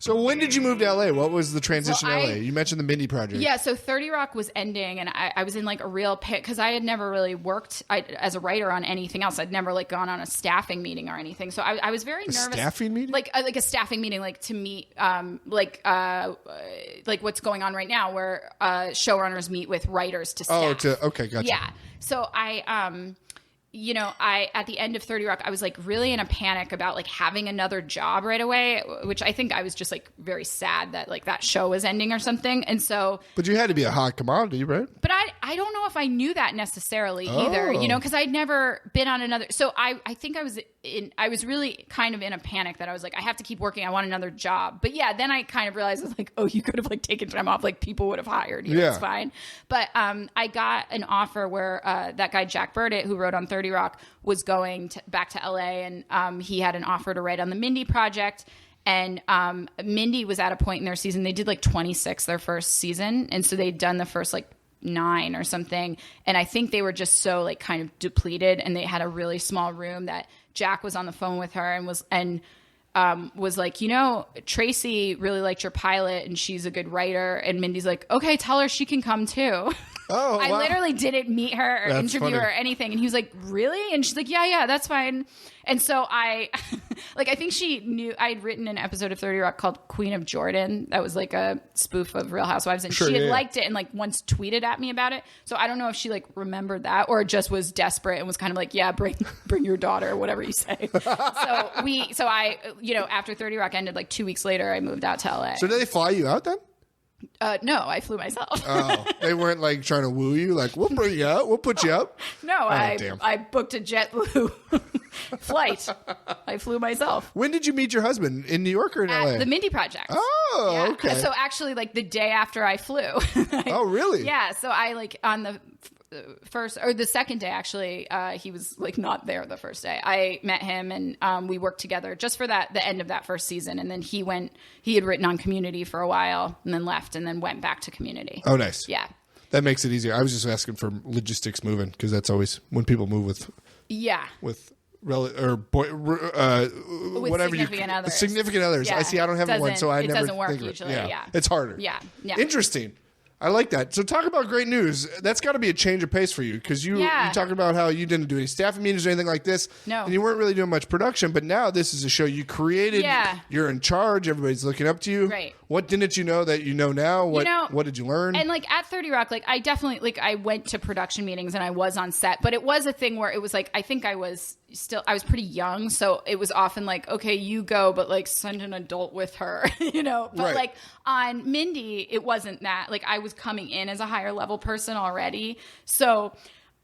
So when did you move to LA? What was the transition Well, to LA? You mentioned the Mindy Project. Yeah, so 30 Rock was ending, and I was in like a real pit because I had never really worked as a writer on anything else. I'd never like gone on a staffing meeting or anything. So I was very nervous. Staffing meeting? Like a staffing meeting, like to meet, like what's going on right now, where showrunners meet with writers to staff. Okay, gotcha. Yeah. So I at the end of 30 Rock, I was like really in a panic about like having another job right away, which I think I was just like very sad that like that show was ending or something. And so, but you had to be a hot commodity, right? But I don't know if I knew that necessarily either, because I'd never been on another. So I think I was really kind of in a panic that I was like, I have to keep working. I want another job. But yeah, then I kind of realized I was like, oh, you could have like taken time off. Like people would have hired you. Yeah. It's fine. But I got an offer where that guy, Jack Burdett, who wrote on 30 Rock, was going back to LA, and he had an offer to write on the Mindy Project. And Mindy was at a point in their season, they did like 26 their first season. And so they'd done the first like 9 or something. And I think they were just so like kind of depleted, and they had a really small room that Jack was on the phone with her and was like, Tracey really liked your pilot and she's a good writer. And Mindy's like, okay, tell her she can come too. Oh, I literally didn't meet her or interview her or anything. And he was like, really? And she's like, yeah, that's fine. And so I think she knew I'd written an episode of 30 Rock called Queen of Jordan. That was like a spoof of Real Housewives. And she had liked it and like once tweeted at me about it. So I don't know if she like remembered that or just was desperate and was kind of like, yeah, bring your daughter or whatever you say. So I, after 30 Rock ended, like 2 weeks later, I moved out to LA. So did they fly you out then? No, I flew myself. Oh, they weren't like trying to woo you, like we'll bring you up, we'll put you up. No, I booked a JetBlue flight. I flew myself. When did you meet your husband? In New York or in LA? At the Mindy Project. Oh, yeah. Okay. So actually, like the day after I flew. Oh, really? Yeah. So I like on the first or the second day, actually, he was like not there the first day. I met him and we worked together just for the end of that first season. And then he had written on Community for a while and then left and then went back to Community. Oh, nice. Yeah. That makes it easier. I was just asking for logistics moving because that's always when people move with significant others. Yeah. I see. I don't have one, so I never. It doesn't work think of usually. Yeah, it's harder. Yeah. Interesting. I like that. So talk about great news. That's got to be a change of pace for you because you talked about how you didn't do any staffing meetings or anything like this. No. And you weren't really doing much production, but now this is a show you created. Yeah. You're in charge. Everybody's looking up to you. Right. What didn't you know that you know now? What did you learn? And like at 30 Rock, like I definitely I went to production meetings and I was on set, but it was a thing where it was like I think I was pretty young, so it was often like, okay, you go, but like send an adult with her, But right. Like on Mindy, it wasn't that. Like I was coming in as a higher level person already, so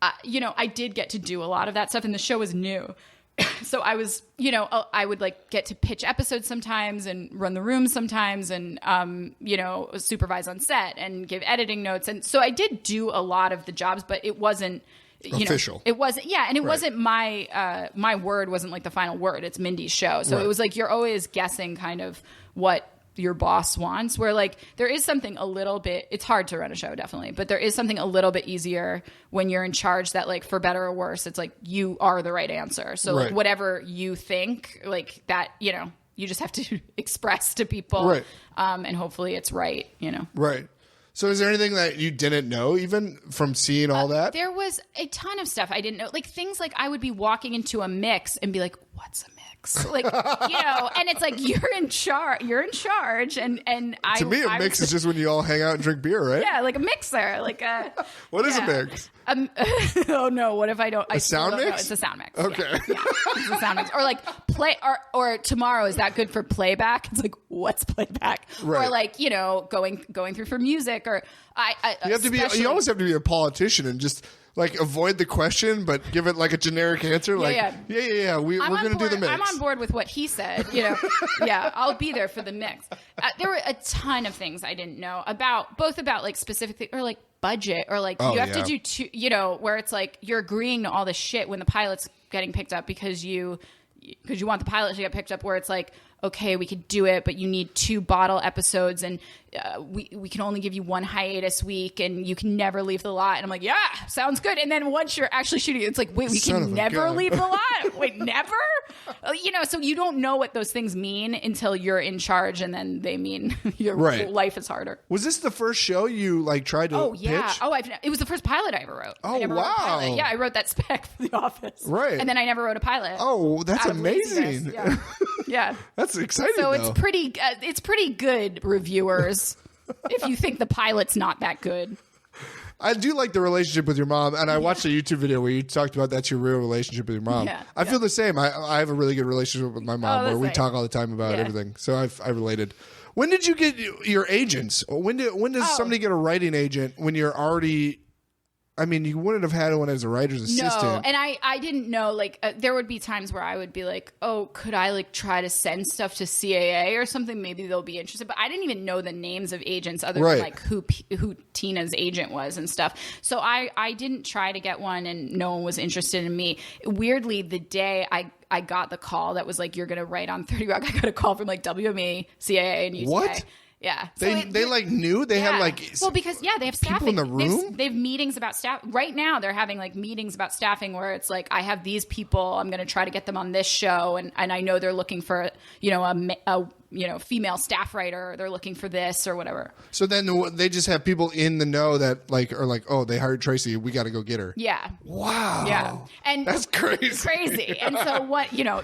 I did get to do a lot of that stuff, and the show was new. So I was, I would like get to pitch episodes sometimes and run the room sometimes and, supervise on set and give editing notes. And so I did do a lot of the jobs, but it wasn't official. It wasn't, and it wasn't my word wasn't like the final word. It's Mindy's show. So It was like, you're always guessing kind of what your boss wants, where like there is something a little bit, it's hard to run a show definitely, but there is something a little bit easier when you're in charge that like for better or worse, it's like you are the right answer. So like whatever you think like that, you just have to express to people. Right. And hopefully it's right, Right. So is there anything that you didn't know even from seeing all that? There was a ton of stuff I didn't know. Like things like I would be walking into a mix and be like, what's a mix? Like, and it's like, you're in charge. And to me, a mix is just when you all hang out and drink beer, right? Yeah. Like a mixer, like a, what is a mix? Oh no. What if I don't, a sound mix? No, it's a sound mix. Okay. Yeah. It's a sound mix. Or like play or tomorrow, is that good for playback? It's like, what's playback? Right. Or like, going through for music or you always have to be a politician and just like avoid the question, but give it like a generic answer. Like, yeah. We're going to do the mix. I'm on board with what he said. Yeah, I'll be there for the mix. There were a ton of things I didn't know about like specifically or like budget or like you have to do two, where it's like you're agreeing to all this shit when the pilot's getting picked up because you want the pilot to get picked up, where it's like, okay, we could do it, but you need 2 bottle episodes and we can only give you 1 hiatus week and you can never leave the lot. And I'm like, yeah, sounds good. And then once you're actually shooting, it's like, wait, we can never leave the lot? Wait, never? So you don't know what those things mean until you're in charge, and then they mean your life is harder. Was this the first show you like tried to pitch? It was the first pilot I ever wrote. Oh, wow. Yeah, I wrote that spec for The Office. Right. And then I never wrote a pilot. Oh, that's amazing. Yeah. That's exciting. So it's pretty good, reviewers, if you think the pilot's not that good. I do like the relationship with your mom, and I watched a YouTube video where you talked about that's your real relationship with your mom. I feel the same. I have a really good relationship with my mom where we talk all the time about everything. So I related. When did you get your agents? When does somebody get a writing agent when you're already... I mean, you wouldn't have had one as a writer's assistant. No, and I didn't know, like, there would be times where I would be like, oh, could I, like, try to send stuff to CAA or something? Maybe they'll be interested. But I didn't even know the names of agents other than, like, who Tina's agent was and stuff. So I didn't try to get one, and no one was interested in me. Weirdly, the day I got the call that was like, you're going to write on 30 Rock, I got a call from, like, WME, CAA, and UCA. What? Yeah. They like knew they had like because they have staffing in the room. They have meetings about staff right now. They're having like meetings about staffing where it's like, I have these people, I'm going to try to get them on this show, and I know they're looking for a female staff writer. They're looking for this or whatever. So then they just have people in the know that like are like, oh, they hired Tracey, we got to go get her. Yeah. Wow. Yeah. And that's crazy. And so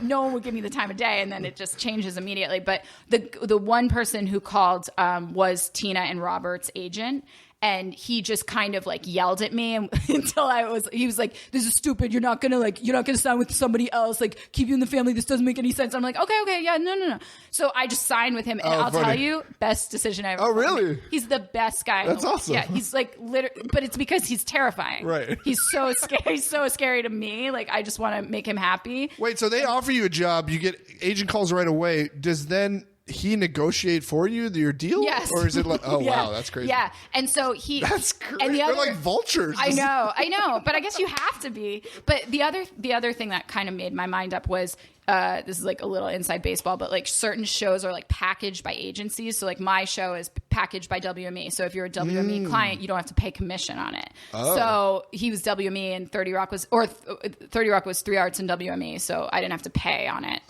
no one would give me the time of day, and then it just changes immediately. But the one person who called was Tina and Robert's agent. And he just kind of like yelled at me until he was like, this is stupid. You're not going to sign with somebody else. Like, keep you in the family. This doesn't make any sense. I'm like, okay. Yeah, no. So I just signed with him, and I'll tell you, best decision I ever made. Oh, really? He's the best guy. That's awesome. Yeah. He's like, but it's because he's terrifying. Right. He's so scary. He's so scary to me. Like, I just want to make him happy. Wait, so they offer you a job. You get agent calls right away. Does then he negotiate for you your deal? Yes. Or is it like, wow, that's crazy. Yeah. And so that's crazy. And they're like vultures. I know. But I guess you have to be. But the other thing that kind of made my mind up was, this is like a little inside baseball, but like certain shows are like packaged by agencies. So like my show is packaged by WME. So if you're a WME client, you don't have to pay commission on it. Oh. So he was WME, and 30 Rock was 3 Arts and WME. So I didn't have to pay on it.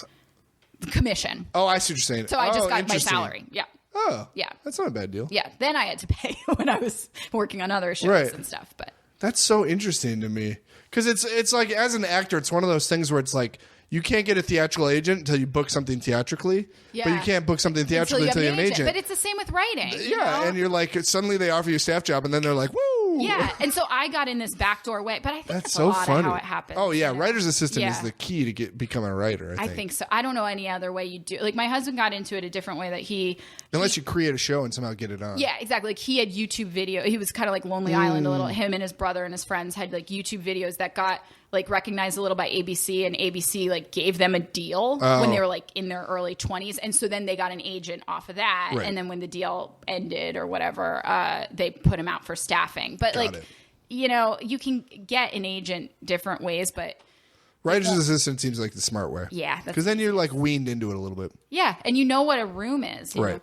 Commission. Oh, I see what you're saying. So I just got my salary. Yeah. Oh. Yeah. That's not a bad deal. Yeah. Then I had to pay when I was working on other shows and stuff. But that's so interesting to me. Because it's like, as an actor, it's one of those things where it's like, you can't get a theatrical agent until you book something theatrically. Yeah. But you can't book something theatrically until you have an agent. But it's the same with writing. And you're like, suddenly they offer you a staff job, and then they're like, woo! Yeah, and so I got in this backdoor way, but I think that's so funny. How it happens. Oh yeah, writer's assistant is the key to becoming a writer. I think so. I don't know any other way you do. Like my husband got into it a different way unless you create a show and somehow get it on. Yeah, exactly. Like he had YouTube video. He was kind of like Lonely Island a little. Him and his brother and his friends had like YouTube videos that got like recognized a little by ABC, and ABC like gave them a deal when they were like in their early 20s, and so then they got an agent off of that, and then when the deal ended or whatever, they put him out for staffing. But you can get an agent different ways, but writer's assistant seems like the smart way. Yeah, because then you're like weaned into it a little bit. Yeah, and you know what a room is. You know?